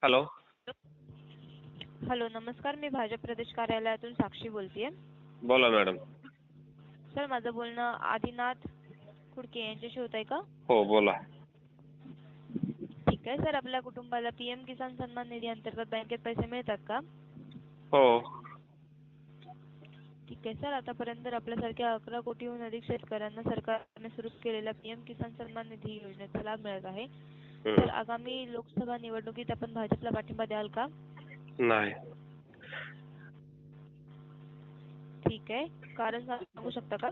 Hello. Hello, नमस्कार. मी भाजप प्रदेश कार्यालयातून साक्षी बोलतेय. बोला मॅडम. सर, माझं बोलणं आदिनाथ कुडके यांच्याशी होत आहे का? हो, बोला. ठीक आहे. सर, आपल्या कुटुंबाला पीएम किसान सन्मान निधी अंतर्गत बँकेत पैसे मिळतात का? हो. ठीक आहे सर, आतापर्यंत आपल्यासारख्या 11 कोटीहून अधिक शेतकऱ्यांना सरकारने सुरू केलेल्या पीएम किसान सन्मान निधी योजनेचा लाभ मिळत आहे. तर आगामी लोकसभा निवडणुकीत आपण भाजपला पाठिंबा द्याल का? नाही. ठीक आहे. कारण सांगू शकता का?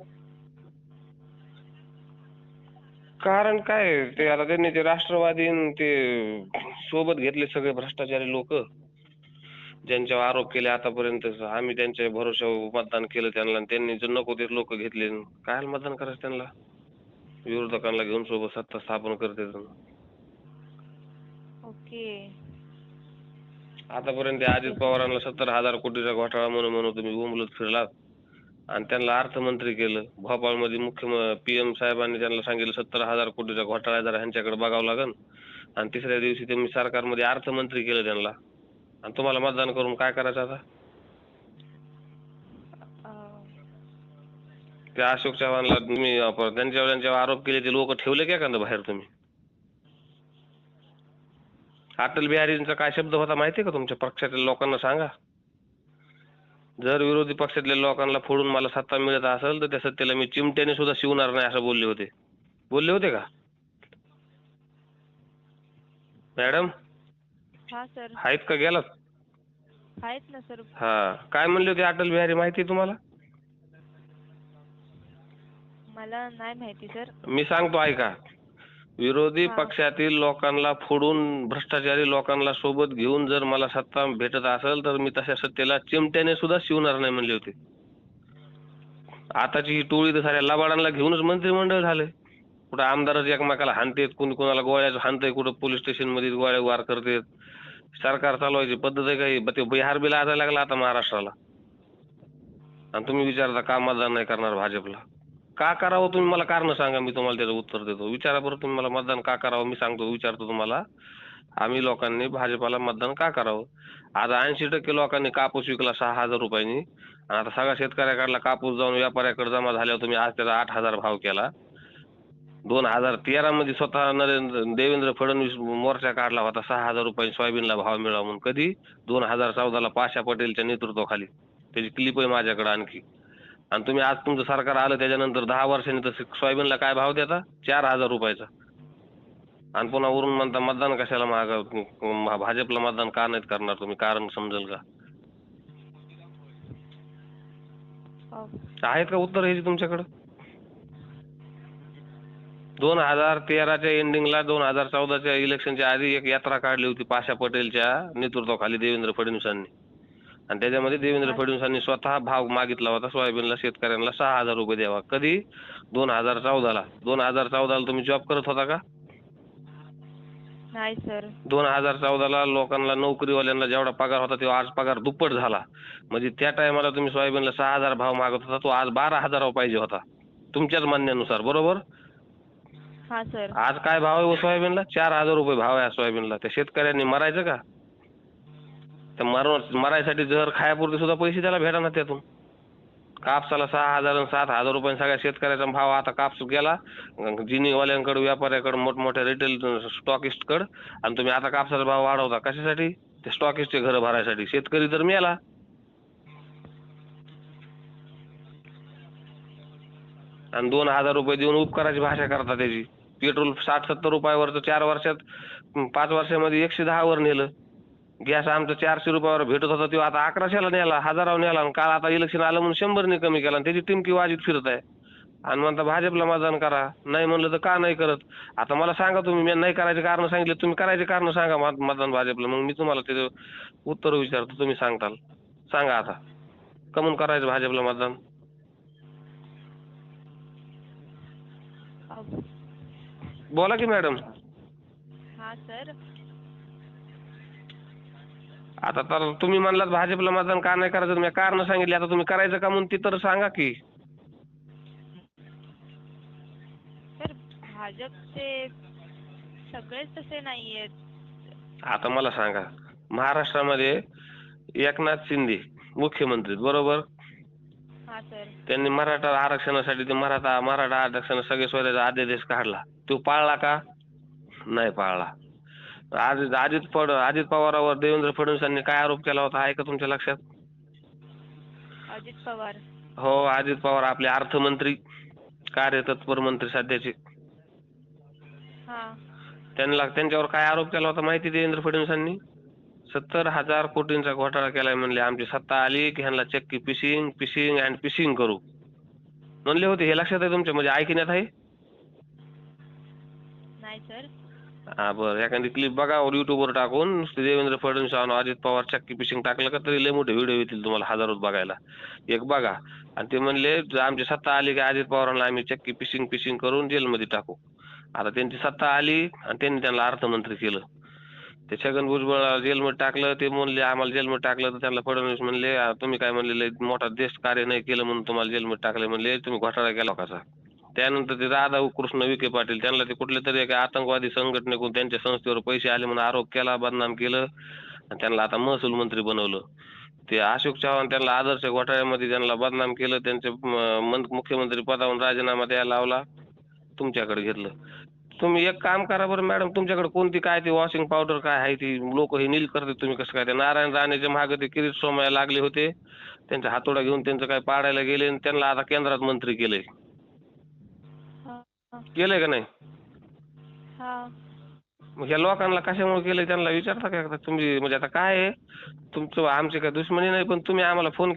कारण काय ते आता त्यांनी ते राष्ट्रवादी ते सोबत घेतले सगळे भ्रष्टाचारी लोक, ज्यांच्यावर आरोप केले आतापर्यंत. आम्ही त्यांच्या भरोश्यावर मतदान केलं त्यांना, त्यांनी जर नको ते लोक घेतले. काय मतदान करायचं त्यांना? विरोधकांना घेऊन सोबत सत्ता स्थापन करते. ओके. आतापर्यंत अजित पवारांना 70,000 कोटीचा घोटाळा म्हणून तुम्ही बोंबलत फिरलात आणि त्यांना अर्थमंत्री केलं. भोपाळमध्ये पीएम साहेबांनी त्यांना सांगितलं 70,000 कोटीचा घोटाळा जरा ह्यांच्याकडे बघावं लागेल, आणि तिसऱ्या दिवशी तुम्ही सरकारमध्ये अर्थमंत्री केलं त्यांना. आणि तुम्हाला मतदान करून काय करायचं आता? त्या अशोक चव्हाणला तुम्ही त्यांच्यावर आरोप केले, ते लोक ठेवले का एखादं बाहेर तुम्ही? अटल बिहारींचा काय शब्द होता माहितीये का तुमच्या पक्षातल्या लोकांना? सांगा. जर विरोधी पक्षातल्या लोकांना फोडून मला सत्ता मिळत असेल तर त्या सत्तेला मी चिमट्याने सुद्धा शिवणार नाही, असं बोलले होते का मॅडम? हा सर. आहेत का गेलात? आहेत ना सर. हा, काय म्हणले होते अटल बिहारी माहिती तुम्हाला? मला नाही माहिती सर. मी सांगतो ऐका. विरोधी पक्षातील लोकांना फोडून भ्रष्टाचारी लोकांना सोबत घेऊन जर मला सत्ता भेटत असेल तर मी तशा सत्तेला चिमट्याने सुद्धा शिवणार नाही म्हणले होते. आताची ही टोळी तर साऱ्या लबाडांना घेऊनच मंत्रिमंडळ झाले. कुठं आमदारच एकमेकाला हाणतेत, कुणी कुणाला गोळ्याच हाणतंय, कुठं पोलीस स्टेशन मध्ये गोळ्या वार करतेत. सरकार चालवायची पद्धत आहे काही? ते बिहार बी लाजायला लागला आता महाराष्ट्राला. आणि तुम्ही विचारता का मतदान नाही करणार भाजपला? का करावं तुम्ही मला कारण सांगा, मी तुम्हाला त्याचं उत्तर देतो. विचारा बरं तुम्ही मला मतदान का करावं, मी सांगतो, विचारतो तुम्हाला. आम्ही लोकांनी भाजपाला मतदान का करावं? आज 80% लोकांनी कापूस विकला 6,000 रुपयांनी, आणि आता सगळ्या शेतकऱ्याकडला कापूस जाऊन व्यापाऱ्याकडे जमा झाल्यावर तुम्ही आज त्याचा 8,000 भाव केला. 2013 मध्ये स्वतः देवेंद्र फडणवीस मोर्चा काढला होता 6,000 रुपये सोयाबीनला भाव मिळावा म्हणून. कधी? 2014ला पाशा पटेलच्या नेतृत्वाखाली. त्याची क्लिप आहे माझ्याकडे आणखी. आणि तुम्ही आज तुमचं सरकार आलं त्याच्यानंतर 10 वर्षांनी तर सोयाबीनला काय भाव देता? 4,000 रुपयाचा. आणि पुन्हा वरून म्हणता मतदान कशाला भाजपला मतदान का नाहीत करणार तुम्ही? कारण समजेल का? आहेत का उत्तर ह्याची तुमच्याकडे? 2013च्या एंडिंगला 2014च्या इलेक्शनच्या आधी एक यात्रा काढली होती पाशा पटेलच्या नेतृत्वाखाली देवेंद्र फडणवीसांनी, आणि त्याच्यामध्ये देवेंद्र फडणवीसांनी स्वतः भाव मागितला होता सोयाबीनला शेतकऱ्यांना 6,000 रुपये द्यावा. कधी? 2014ला. 2014ला तुम्ही जॉब करत होता का? नाही सर. 2014ला लोकांना, नोकरीवाल्यांना जेवढा पगार होता तेव्हा आज पगार दुप्पट झाला. म्हणजे त्या टायमाला तुम्ही सोयाबीनला 6,000 भाव मागत होता, तो आज 12,000 पाहिजे होता तुमच्याच म्हणण्यानुसार, बरोबर? हा सर. आज काय भाव आहे सोयाबीनला? 4,000 रुपये भाव आहे सोयाबीनला. त्या शेतकऱ्यांनी मरायचं का? तर मरायसाठी जर खायापुरते सुद्धा पैसे त्याला भेटाना त्यातून. कापसाला 6,000 आणि 7,000 रुपये सगळ्या शेतकऱ्याचा भाव. आता कापूस गेला जिनिंगवाल्यांकडे, व्यापाऱ्याकडे, मोठमोठ्या रिटेल स्टॉकिस्टकडे, आणि तुम्ही आता कापसाचा भाव वाढवता कशासाठी? ते स्टॉकिस्टचे घर भरायसाठी. शेतकरी तर मेला. आणि 2,000 रुपये देऊन उपकाराची भाषा करता त्याची. पेट्रोल 60-70 रुपयावरचं 4 वर्षात, 5 वर्षामध्ये 110 वर नेलं. गॅस आमचं 400 रुपयावर भेटत होता तेव्हा आता 1100ला नेला, 1000वर नेला. आणि काल आता इलेक्शन आलं म्हणून 100ने कमी केला. आणि त्याची टिमकी वाजीत फिरत आहे. आणि म्हणता भाजपला मतदान करा. नाही म्हणलं तर का नाही करत? आता मला सांगा तुम्ही, मी नाही करायचे कारण सांगितले, तुम्ही करायचे कारण सांगा मतदान भाजपला. मग मी तुम्हाला त्याचं उत्तर विचारतो, तुम्ही सांगताल. सांगा आता कमून करायचं भाजपला मतदान? बोला की मॅडम. हा सर. आता तर तुम्ही म्हणलात भाजपला मतदान का नाही करायचं, मी कारण सांगितले. आता तुम्ही करायचं का म्हणून ती तर सांगा की. सर, भाजपचे सगळेच तसे नाहीयेत. आता मला सांगा, महाराष्ट्रामध्ये एकनाथ शिंदे मुख्यमंत्री बरोबर, हा सर. त्यांनी मराठा आरक्षणासाठी ते मराठा आरक्षण सगळे सोयऱ्याचा अध्यादेश काढला, तो पाळला का? नाही पाळला. अजित पवारावर देवेंद्र फडणवीसांनी काय आरोप केला होता आहे का तुमच्या लक्षात? अजित पवार. हो, अजित पवार आपले अर्थमंत्री, कार्यतत्पर मंत्री सध्याचे. हा. त्यांच्यावर काय आरोप केला होता माहिती देवेंद्र फडणवीसांनी? 70,000 कोटींचा घोटाळा केलाय म्हणले, आमची सत्ता आली की ह्यांना चक्की फिशिंग अँड फिशिंग करू म्हणले होते. हे लक्षात आहे तुमच्या, म्हणजे ऐकण्यात आहे? नाही सर. हा बरं, एखादी क्लिप बघा युट्यूबवर टाकून, देवेंद्र फडणवीस आणि अजित पवार चक्की फिशिंग टाकलं का तरी लय मोठे व्हिडिओ येतील तुम्हाला हजारोत बघायला. एक बघा. आणि ते म्हणले आमची सत्ता आली की अजित पवारांना आम्ही चक्की फिशिंग करून जेलमध्ये टाकू. आता त्यांची सत्ता आली आणि त्यांनी त्यांना अर्थमंत्री केलं. ते छगन भुजबळ जेलमध्ये टाकलं, ते म्हणले आम्हाला जेलमध्ये टाकलं, तर त्यांना फडणवीस म्हणले तुम्ही काय म्हणले मोठा देश कार्य नाही केलं म्हणून तुम्हाला जेलमध्ये टाकले म्हणले, तुम्ही घोटाळा केला लोकांचा. त्यानंतर ते राधाकृष्ण विखे पाटील, त्यांना ते कुठले तरी एका आतंकवादी संघटनेकडून त्यांच्या संस्थेवर पैसे आले म्हणून आरोप केला, बदनाम केलं आणि त्यांना आता महसूल मंत्री बनवलं. ते अशोक चव्हाण त्यांना आदर्श घोटाळ्यामध्ये त्यांना बदनाम केलं, त्यांचे मुख्यमंत्री पदावरून राजीनामा द्यायला लावला, तुमच्याकडे घेतलं. तुम्ही एक काम करा बरं मॅडम, तुमच्याकडे कोणती काय ती वॉशिंग पावडर काय आहे ती लोक हे नील करते, तुम्ही कसं काय? ते नारायण राणेच्या मागे ते किरीट सोमय्या लागले होते, त्यांचा हातोडा घेऊन त्यांचं काय पाडायला गेले आणि त्यांना आता केंद्रात मंत्री केलंय. हा. हा. केलंय का नाही? हा. मग ह्या लोकांना कशामुळे केलंय त्यांना विचारता का एकदा तुम्ही? म्हणजे आता काय आहे तुमचं, आमची काय दुश्मनी नाही, पण तुम्ही आम्हाला फोन